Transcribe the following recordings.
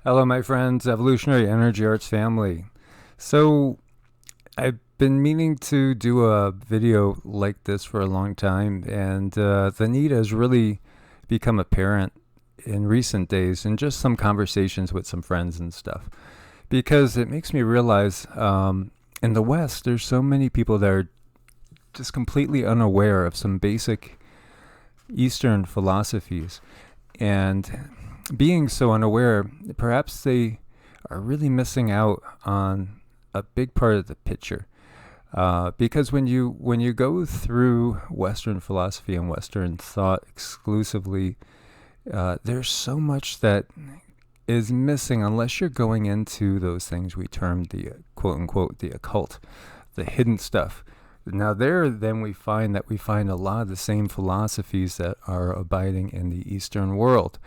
Hello, my friends, Evolutionary Energy Arts family. So, I've been meaning to do a video like this for a long time, and the need has really become apparent in recent days and just some conversations with some friends and stuff. Because it makes me realize in the West, there's so many people that are just completely unaware of some basic Eastern philosophies. And being so unaware, perhaps they are really missing out on a big part of the picture. Because when you go through Western philosophy and Western thought exclusively, there's so much that is missing unless you're going into those things we term the quote unquote the occult, the hidden stuff. Now then we find a lot of the same philosophies that are abiding in the Eastern world.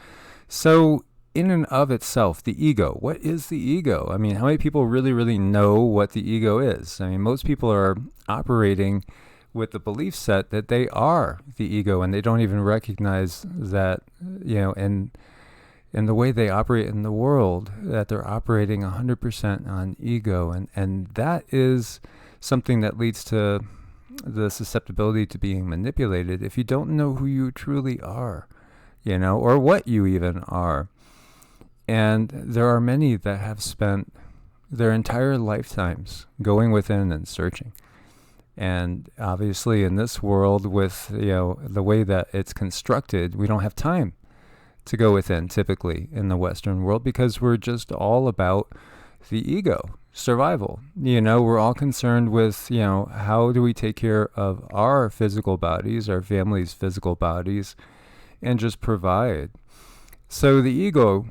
So in and of itself, the ego, what is the ego? I mean, how many people really know what the ego is? I mean, most people are operating with the belief set that they are the ego, and they don't even recognize that, in the way they operate in the world, that they're operating 100% on ego. And that is something that leads to the susceptibility to being manipulated if you don't know who you truly are, or what you even are. And there are many that have spent their entire lifetimes going within and searching. And obviously in this world with, the way that it's constructed, we don't have time to go within typically in the Western world because we're just all about the ego, survival. We're all concerned with, how do we take care of our physical bodies, our family's physical bodies, and just provide. So the ego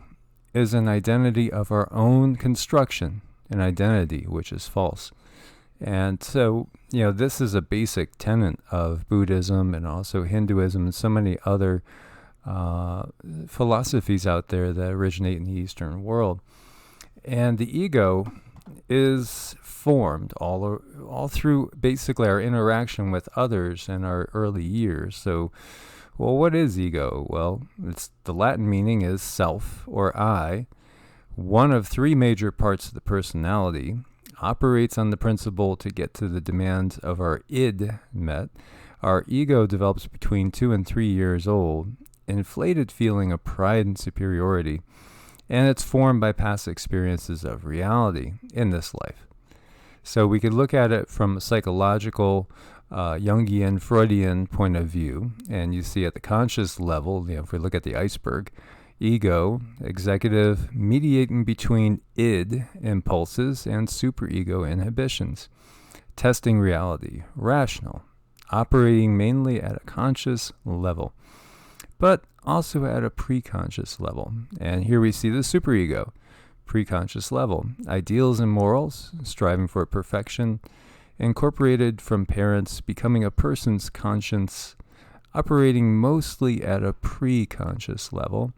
is an identity of our own construction, an identity which is false. And so, this is a basic tenet of Buddhism and also Hinduism and so many other philosophies out there that originate in the Eastern world. And the ego is formed all through basically our interaction with others in our early years. So, well, what is ego? Well, the Latin meaning is self or I. One of three major parts of the personality, operates on the principle to get to the demands of our id met. Our ego develops between 2 and 3 years old, inflated feeling of pride and superiority, and it's formed by past experiences of reality in this life. So we could look at it from a psychological, Jungian, Freudian point of view, and you see at the conscious level, if we look at the iceberg, ego, executive, mediating between id impulses and superego inhibitions, testing reality, rational, operating mainly at a conscious level, but also at a preconscious level. And here we see the superego, preconscious level, ideals and morals, striving for perfection, incorporated from parents, becoming a person's conscience, operating mostly at a preconscious level.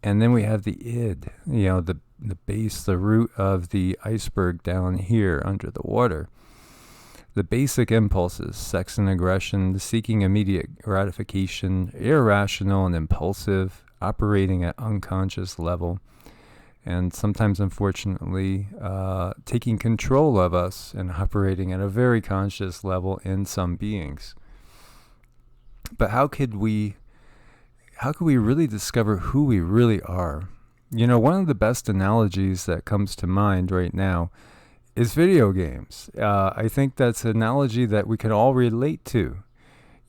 And then we have the id, the base, the root of the iceberg down here under the water. The basic impulses, sex and aggression, seeking immediate gratification, irrational and impulsive, operating at unconscious level, and sometimes, unfortunately, taking control of us and operating at a very conscious level in some beings. But how could we really discover who we really are? One of the best analogies that comes to mind right now is video games. I think that's an analogy that we can all relate to.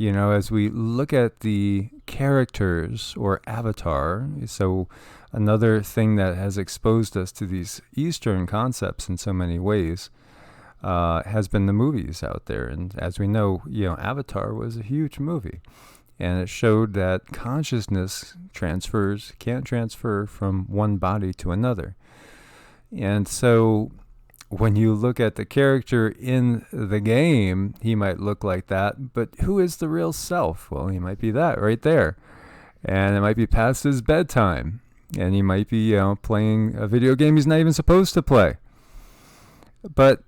As we look at the characters or avatar, so another thing that has exposed us to these Eastern concepts in so many ways has been the movies out there. And as we know, Avatar was a huge movie. And it showed that consciousness can't transfer from one body to another. And so when you look at the character in the game, he might look like that, but who is the real self? Well, he might be that right there. And it might be past his bedtime. And he might be, playing a video game he's not even supposed to play. But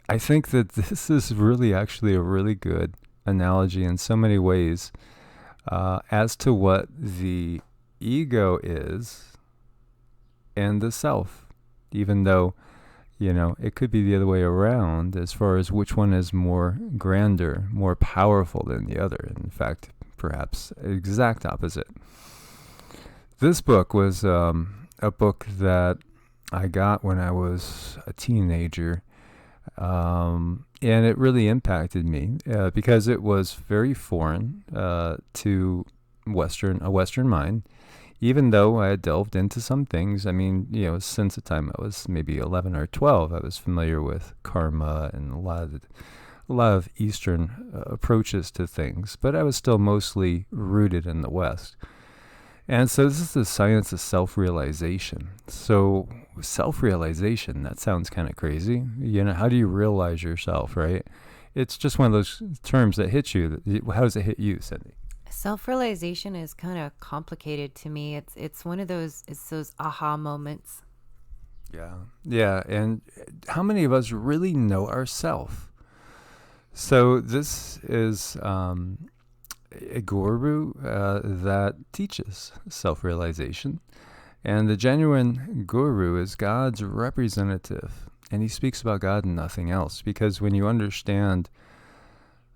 I think that this is really actually a really good analogy in so many ways as to what the ego is and the self, even though, it could be the other way around as far as which one is more grander, more powerful than the other. In fact, perhaps exact opposite. This book was a book that I got when I was a teenager, and it really impacted me because it was very foreign to a Western mind. Even though I had delved into some things, I mean, since the time I was maybe 11 or 12, I was familiar with karma and a lot of Eastern approaches to things, but I was still mostly rooted in the West. And so this is the science of self-realization. So self-realization, that sounds kind of crazy. How do you realize yourself, right? It's just one of those terms that hit you. How does it hit you, Cindy? Self-realization is kind of complicated to me. It's one of those aha moments. Yeah. And how many of us really know ourselves? So this is a guru that teaches self-realization. And the genuine guru is God's representative. And he speaks about God and nothing else. Because when you understand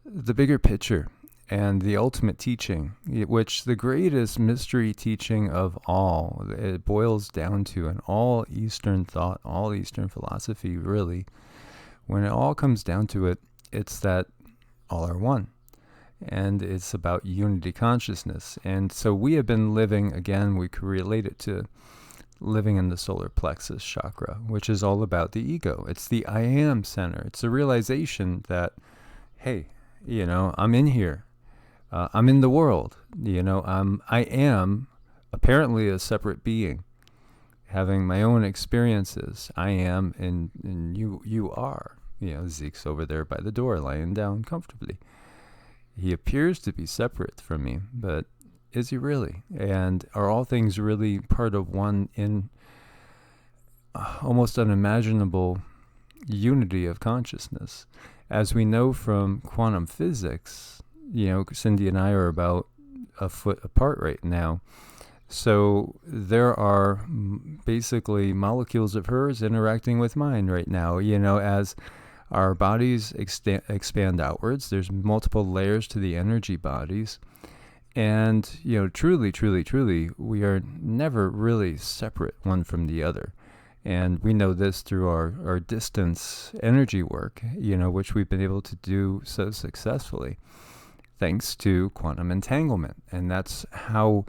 the bigger picture and the ultimate teaching, which the greatest mystery teaching of all, it boils down to an all Eastern thought, all Eastern philosophy, really. When it all comes down to it, it's that all are one. And it's about unity consciousness. And so we have been living, again, we could relate it to living in the solar plexus chakra, which is all about the ego. It's the I am center. It's the realization that, hey, I'm in here. I'm in the world. I am apparently a separate being, having my own experiences. I am, and you are. Zeke's over there by the door, lying down comfortably. He appears to be separate from me, but is he really? And are all things really part of one in almost unimaginable unity of consciousness? As we know from quantum physics, Cindy and I are about a foot apart right now. So there are basically molecules of hers interacting with mine right now, as our bodies expand outwards. There's multiple layers to the energy bodies. And, truly, we are never really separate one from the other. And we know this through our distance energy work, which we've been able to do so successfully, thanks to quantum entanglement. And that's how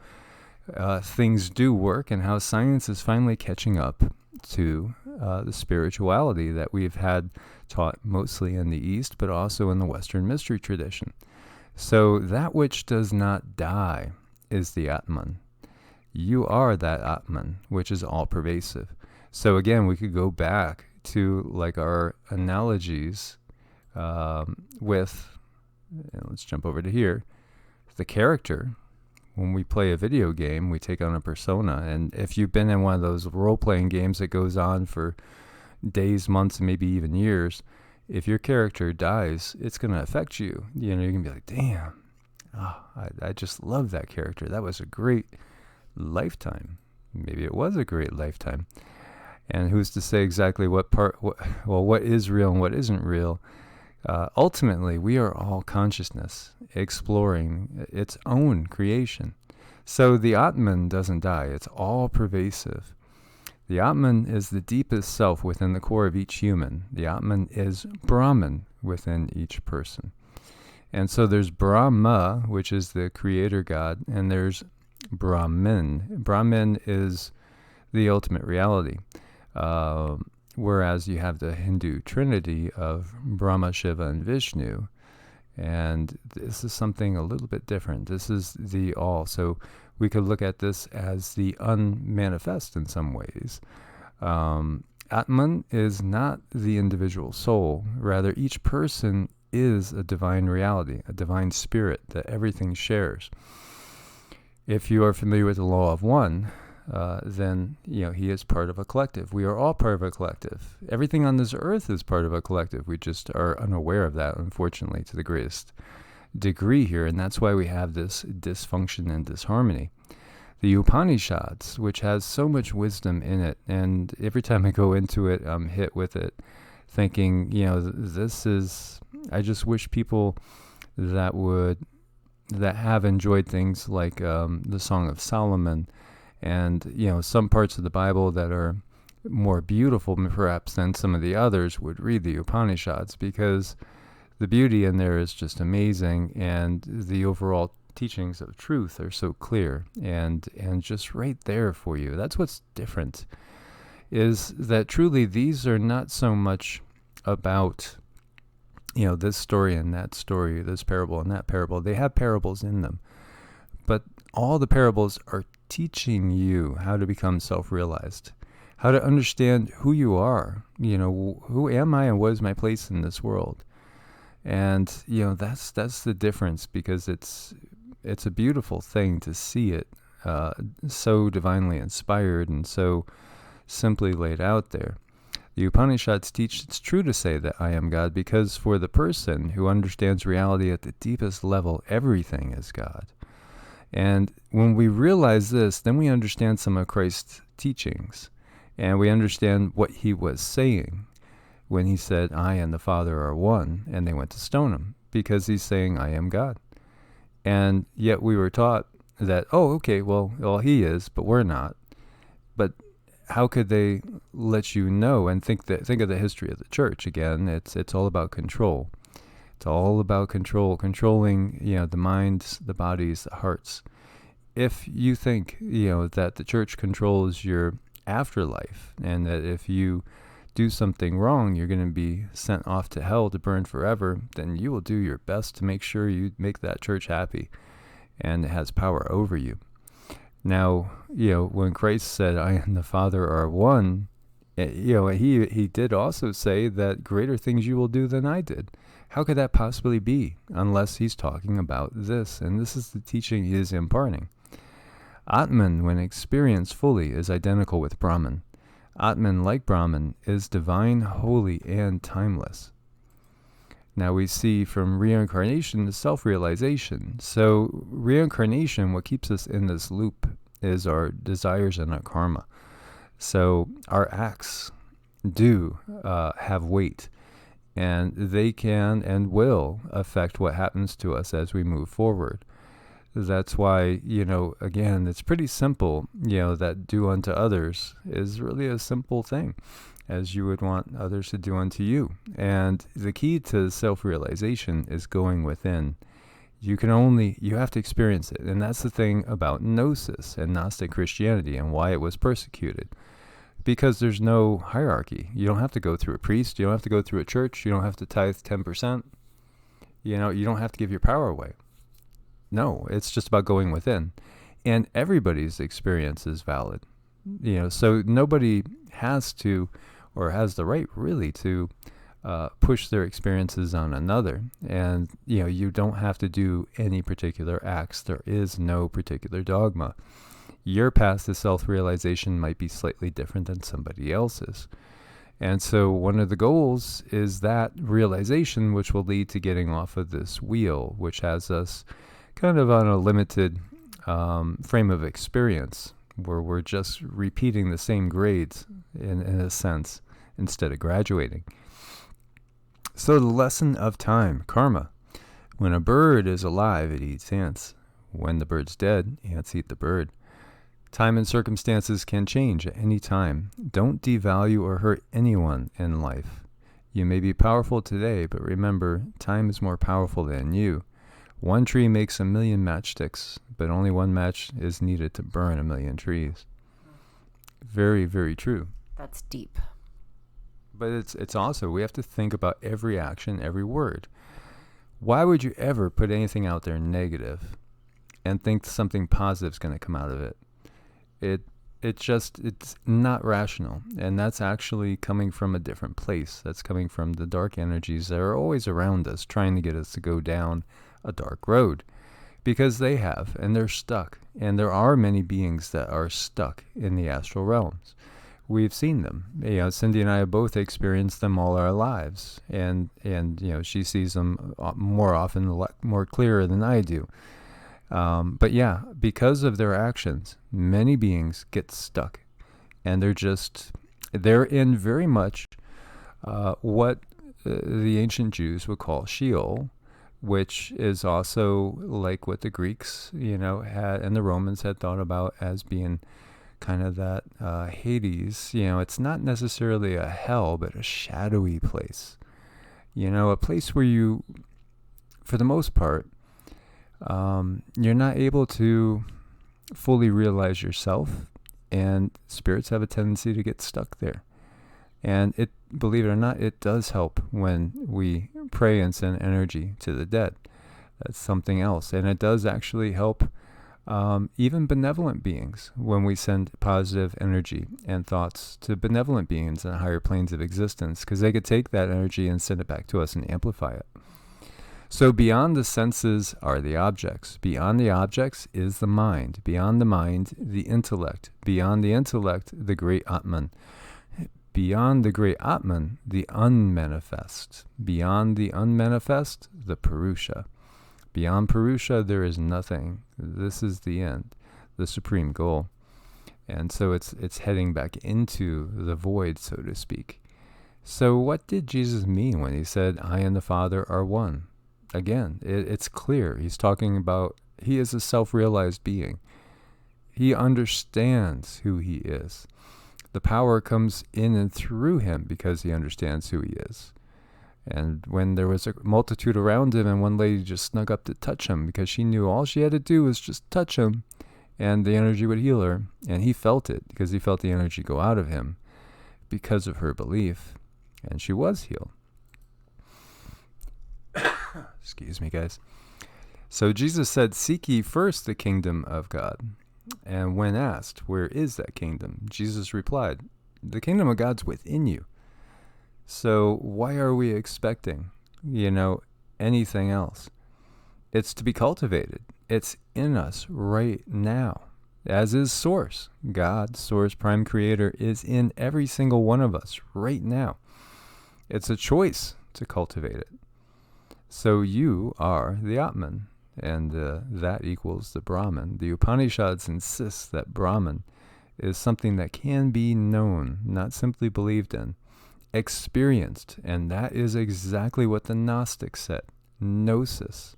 things do work, and how science is finally catching up to the spirituality that we've had taught mostly in the East, but also in the Western mystery tradition. So that which does not die is the Atman. You are that Atman, which is all pervasive. So again, we could go back to like our analogies with, let's jump over to here, the character. When we play a video game, we take on a persona. And if you've been in one of those role-playing games that goes on for days, months, and maybe even years, if your character dies, it's going to affect you. You're going to be like, damn, I just love that character. That was a great lifetime. Maybe it was a great lifetime. And who's to say exactly what is real and what isn't real? Ultimately, we are all consciousness exploring its own creation. So the Atman doesn't die. It's all pervasive. The Atman is the deepest self within the core of each human. The Atman is Brahman within each person. And so there's Brahma, which is the creator God, and there's Brahman. Brahman is the ultimate reality. Whereas you have the Hindu trinity of Brahma, Shiva, and Vishnu. And this is something a little bit different. This is the all. So we could look at this as the unmanifest in some ways. Atman is not the individual soul. Rather, each person is a divine reality, a divine spirit that everything shares. If you are familiar with the law of one, then he is part of a collective. We are all part of a collective. Everything on this earth is part of a collective. We just are unaware of that, unfortunately, to the greatest degree here, and that's why we have this dysfunction and disharmony. the Upanishads, which has so much wisdom in it. And every time I go into it, I'm hit with it, thinking, I just wish people that have enjoyed things like the Song of Solomon and, some parts of the Bible that are more beautiful perhaps than some of the others would read the Upanishads, because the beauty in there is just amazing, and the overall teachings of truth are so clear and just right there for you. That's what's different, is that truly these are not so much about, this story and that story, this parable and that parable. They have parables in them, but all the parables are teaching you how to become self-realized, how to understand who you are, who am I and what is my place in this world. And, that's the difference, because it's a beautiful thing to see it so divinely inspired and so simply laid out there. The Upanishads teach it's true to say that I am God, because for the person who understands reality at the deepest level, everything is God. And when we realize this, then we understand some of Christ's teachings, and we understand what he was saying when he said, I and the Father are one, and they went to stone him, because he's saying, I am God. And yet we were taught that, well, he is, but we're not. But how could they let you know? And think of the history of the church again. It's all about control. It's all about controlling, the minds, the bodies, the hearts. If you think, that the church controls your afterlife, and that if you do something wrong, you're going to be sent off to hell to burn forever, then you will do your best to make sure you make that church happy and it has power over you. Now, when Christ said, I and the Father are one, he did also say that greater things you will do than I did. How could that possibly be unless he's talking about this? And this is the teaching he is imparting. Atman, when experienced fully, is identical with Brahman. Atman, like Brahman, is divine, holy, and timeless. Now we see from reincarnation to self-realization. So reincarnation, what keeps us in this loop is our desires and our karma. So our acts do have weight, and they can and will affect what happens to us as we move forward. That's why, again, it's pretty simple, that do unto others is really a simple thing, as you would want others to do unto you. And the key to self-realization is going within. You have to experience it. And that's the thing about Gnosis and Gnostic Christianity and why it was persecuted. Because there's no hierarchy. You don't have to go through a priest. You don't have to go through a church. You don't have to tithe 10%. You don't have to give your power away. No, it's just about going within. And everybody's experience is valid. So nobody has to, or has the right really to push their experiences on another. And, you don't have to do any particular acts. There is no particular dogma. Your path to self-realization might be slightly different than somebody else's. And so one of the goals is that realization, which will lead to getting off of this wheel, which has us kind of on a limited frame of experience, where we're just repeating the same grades in a sense, instead of graduating. So the lesson of time, karma. When a bird is alive, it eats ants. When the bird's dead, ants eat the bird. Time and circumstances can change at any time. Don't devalue or hurt anyone in life. You may be powerful today, but remember, time is more powerful than you. One tree makes 1,000,000 matchsticks, but only one match is needed to burn 1,000,000 trees. Very, very true. That's deep. But it's also, we have to think about every action, every word. Why would you ever put anything out there negative and think something positive is going to come out of it? It's not rational. And that's actually coming from a different place. That's coming from the dark energies that are always around us, trying to get us to go down a dark road, because they have, and they're stuck. And there are many beings that are stuck in the astral realms. We've seen them. Cindy and I have both experienced them all our lives, and she sees them more often, more clearer than I do. But yeah, because of their actions, many beings get stuck, and they're in very much what the ancient Jews would call Sheol, which is also like what the Greeks, had, and the Romans had thought about as being kind of that Hades. It's not necessarily a hell, but a shadowy place. A place where you, for the most part, you're not able to fully realize yourself, and spirits have a tendency to get stuck there. And believe it or not, it does help when we pray and send energy to the dead. That's something else. And it does actually help even benevolent beings when we send positive energy and thoughts to benevolent beings in higher planes of existence, because they could take that energy and send it back to us and amplify it. So beyond the senses are the objects. Beyond the objects is the mind. Beyond the mind, the intellect. Beyond the intellect, the great Atman. Beyond the great Atman, the unmanifest. Beyond the unmanifest, the Purusha. Beyond Purusha, there is nothing. This is the end, the supreme goal. And so it's heading back into the void, so to speak. So what did Jesus mean when he said, I and the Father are one? Again, it's clear. He's talking about, he is a self-realized being. He understands who he is. The power comes in and through him because he understands who he is. And when there was a multitude around him and one lady just snuck up to touch him because she knew all she had to do was just touch him and the energy would heal her. And he felt it because he felt the energy go out of him because of her belief. And she was healed. Excuse me, guys. So Jesus said, seek ye first the kingdom of God. And when asked, where is that kingdom? Jesus replied, the kingdom of God's within you. So why are we expecting, anything else? It's to be cultivated. It's in us right now, as is Source. God, Source, Prime Creator, is in every single one of us right now. It's a choice to cultivate it. So you are the Atman. And that equals the Brahman. The Upanishads insist that Brahman is something that can be known, not simply believed in, experienced. And that is exactly what the Gnostics said. Gnosis.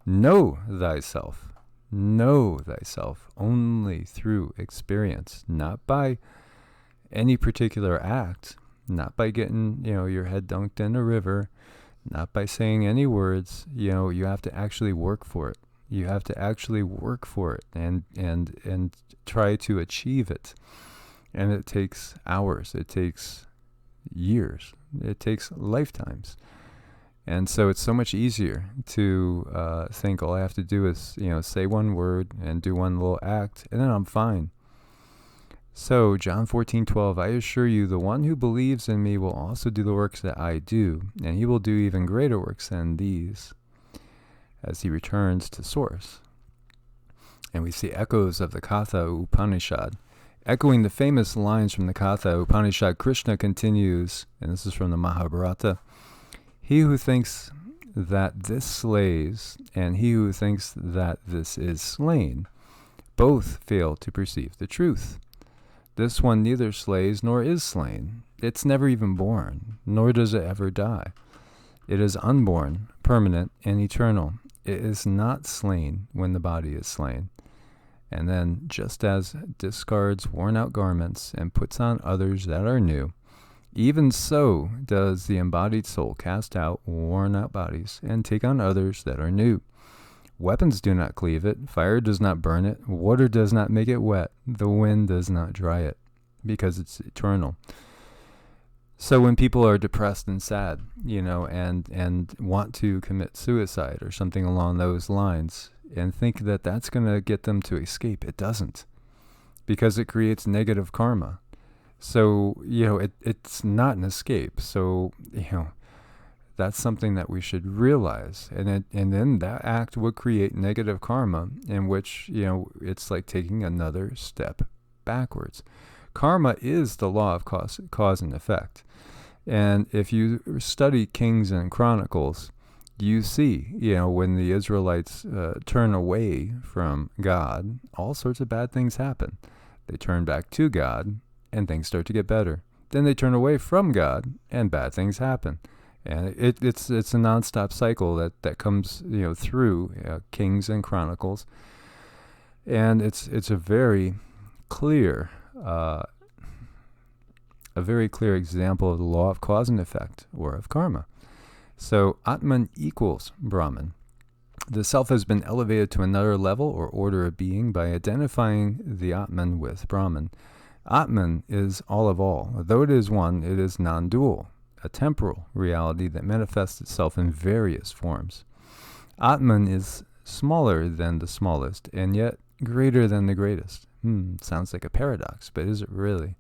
Know thyself. Know thyself only through experience, not by any particular act, not by getting, your head dunked in a river, not by saying any words. You have to actually work for it. You have to actually work for it and try to achieve it. And it takes hours. It takes years. It takes lifetimes. And so it's so much easier to think all I have to do is, say one word and do one little act, and then I'm fine. So, John 14:12, I assure you, the one who believes in me will also do the works that I do, and he will do even greater works than these, as he returns to Source. And we see echoes of the Katha Upanishad. Echoing the famous lines from the Katha Upanishad, Krishna continues, and this is from the Mahabharata, he who thinks that this slays, and he who thinks that this is slain, both fail to perceive the truth. This one neither slays nor is slain. It's never even born, nor does it ever die. It is unborn, permanent, and eternal. It is not slain when the body is slain. And then, just as discards worn-out garments and puts on others that are new, even so does the embodied soul cast out worn-out bodies and take on others that are new. Weapons do not cleave it, fire does not burn it, water does not make it wet, the wind does not dry it, because it's eternal. So when people are depressed and sad, and want to commit suicide or something along those lines, and think that that's going to get them to escape, it doesn't, because it creates negative karma. So, it's not an escape. So, that's something that we should realize. And then that act would create negative karma, in which, it's like taking another step backwards. Karma is the law of cause and effect. And if you study Kings and Chronicles, you see, when the Israelites turn away from God, all sorts of bad things happen. They turn back to God, and things start to get better. Then they turn away from God, and bad things happen. And it's a nonstop cycle that comes through Kings and Chronicles, and it's a very clear example of the law of cause and effect, or of karma. So Atman equals Brahman. The self has been elevated to another level or order of being by identifying the Atman with Brahman. Atman is all of all. Though it is one, it is non-dual, a temporal reality that manifests itself in various forms. Atman is smaller than the smallest, and yet greater than the greatest. Sounds like a paradox, but is it really?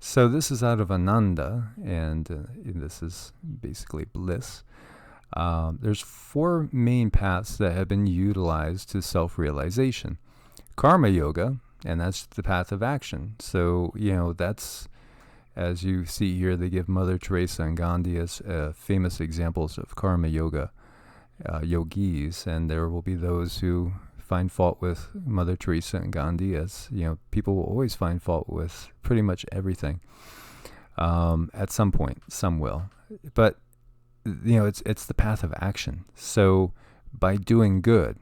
So this is out of Ananda, and this is basically bliss. There's 4 main paths that have been utilized to self-realization. Karma Yoga, and that's the path of action. So, that's, as you see here, they give Mother Teresa and Gandhi as famous examples of Karma Yoga yogis, and there will be those who find fault with Mother Teresa and Gandhi, as people will always find fault with pretty much everything. At some point, some will, but it's the path of action. So by doing good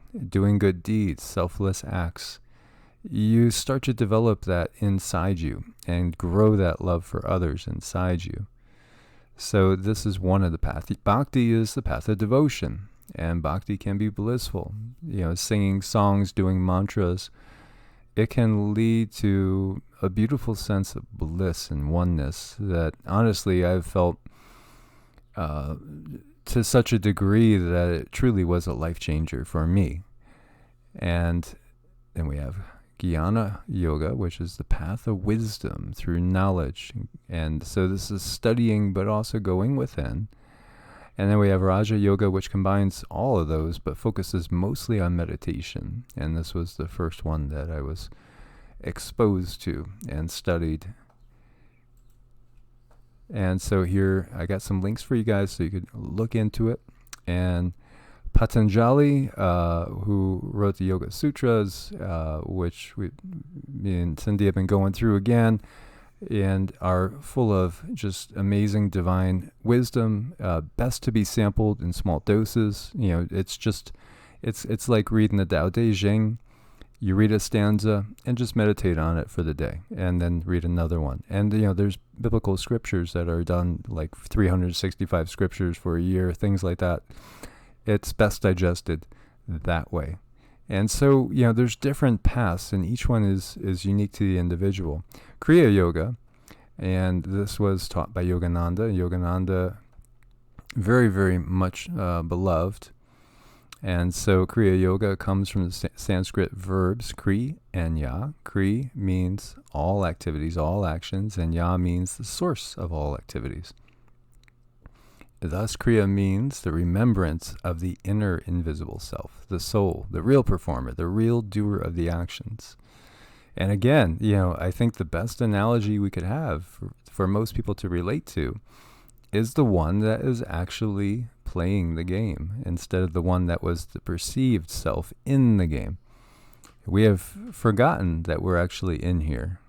deeds, selfless acts, you start to develop that inside you and grow that love for others inside you. So this is one of the paths. Bhakti is the path of devotion. And bhakti can be blissful. Singing songs, doing mantras, it can lead to a beautiful sense of bliss and oneness that honestly I've felt to such a degree that it truly was a life changer for me. And then we have Jnana Yoga, which is the path of wisdom through knowledge. And so this is studying, but also going within. And then we have Raja Yoga, which combines all of those, but focuses mostly on meditation. And this was the first one that I was exposed to and studied. And so here, I got some links for you guys so you could look into it. And Patanjali, who wrote the Yoga Sutras, which me and Cindy have been going through again, and are full of just amazing divine wisdom, best to be sampled in small doses. It's like reading the Tao Te Ching. You read a stanza and just meditate on it for the day, and then read another one. And there's biblical scriptures that are done, like 365 scriptures for a year, things like that. It's best digested that way. And so, there's different paths, and each one is unique to the individual. Kriya Yoga, and this was taught by Yogananda. Yogananda, very, very much beloved. And so Kriya Yoga comes from the Sanskrit verbs Kri and Ya. Kri means all activities, all actions, and Ya means the source of all activities. Thus, Kriya means the remembrance of the inner invisible self, the soul, the real performer, the real doer of the actions. And again, I think the best analogy we could have for most people to relate to is the one that is actually playing the game instead of the one that was the perceived self in the game. We have forgotten that we're actually in here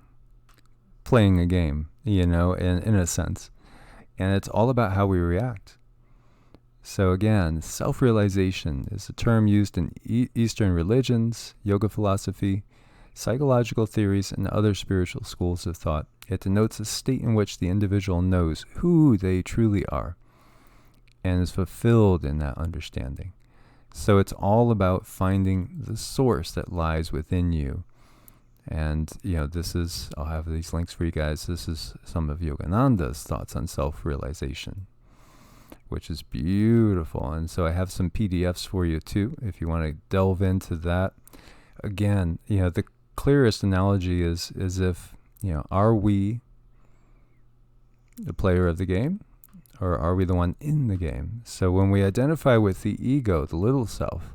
playing a game, in a sense. And it's all about how we react. So again, self-realization is a term used in Eastern religions, yoga philosophy, psychological theories, and other spiritual schools of thought. It denotes a state in which the individual knows who they truly are and is fulfilled in that understanding. So it's all about finding the source that lies within you. And, this is, I'll have these links for you guys. This is some of Yogananda's thoughts on self-realization, which is beautiful. And so I have some PDFs for you too, if you want to delve into that. Again, the clearest analogy is as if, are we the player of the game, or are we the one in the game? So when we identify with the ego, the little self,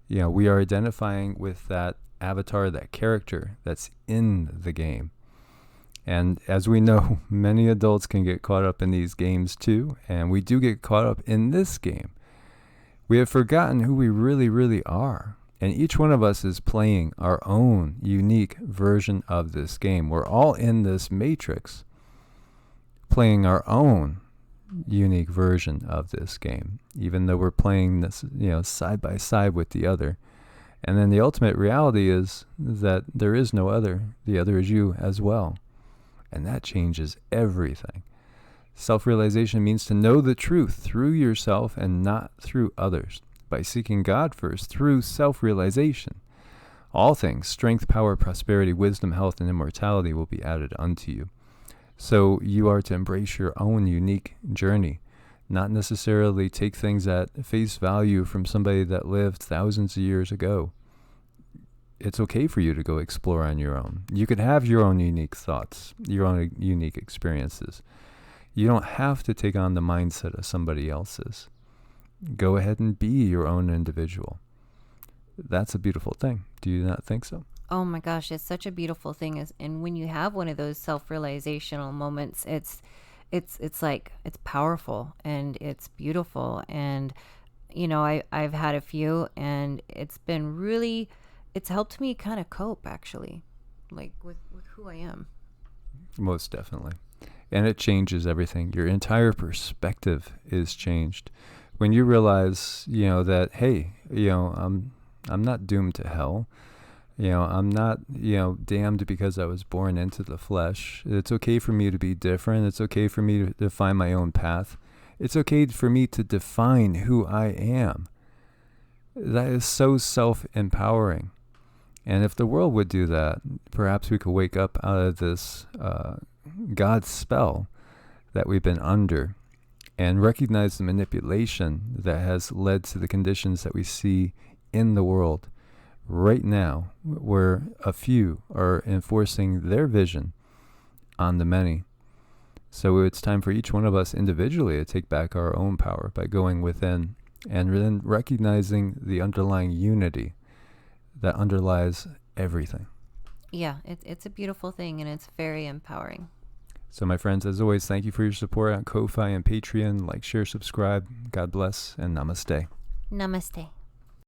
we are identifying with that avatar, that character that's in the game. And as we know, many adults can get caught up in these games too, and we do get caught up in this game. We have forgotten who we really, really are. And each one of us is playing our own unique version of this game. We're all in this matrix playing our own unique version of this game, even though we're playing this, side by side with the other. And then the ultimate reality is that there is no other. The other is you as well. And that changes everything. Self-realization means to know the truth through yourself and not through others. By seeking God first through self-realization, all things, strength, power, prosperity, wisdom, health, and immortality will be added unto you. So you are to embrace your own unique journey, not necessarily take things at face value from somebody that lived thousands of years ago. It's okay for you to go explore on your own. You could have your own unique thoughts, your own unique experiences. You don't have to take on the mindset of somebody else's. Go ahead and be your own individual. That's a beautiful thing. Do you not think so? Oh my gosh, it's such a beautiful thing. And when you have one of those self-realizational moments, it's like, it's powerful and it's beautiful. And, I've had a few, and it's helped me kind of cope, actually, like with who I am. Most definitely. And it changes everything. Your entire perspective is changed. When you realize, that, hey, I'm not doomed to hell. I'm not, damned because I was born into the flesh. It's okay for me to be different. It's okay for me to define my own path. It's okay for me to define who I am. That is so self-empowering. And if the world would do that, perhaps we could wake up out of this God's spell that we've been under and recognize the manipulation that has led to the conditions that we see in the world right now, where a few are enforcing their vision on the many. So it's time for each one of us individually to take back our own power by going within and then recognizing the underlying unity that underlies everything. Yeah, it's a beautiful thing, and it's very empowering. So my friends, as always, thank you for your support on Ko-Fi and Patreon. Like, share, subscribe. God bless, and namaste. Namaste.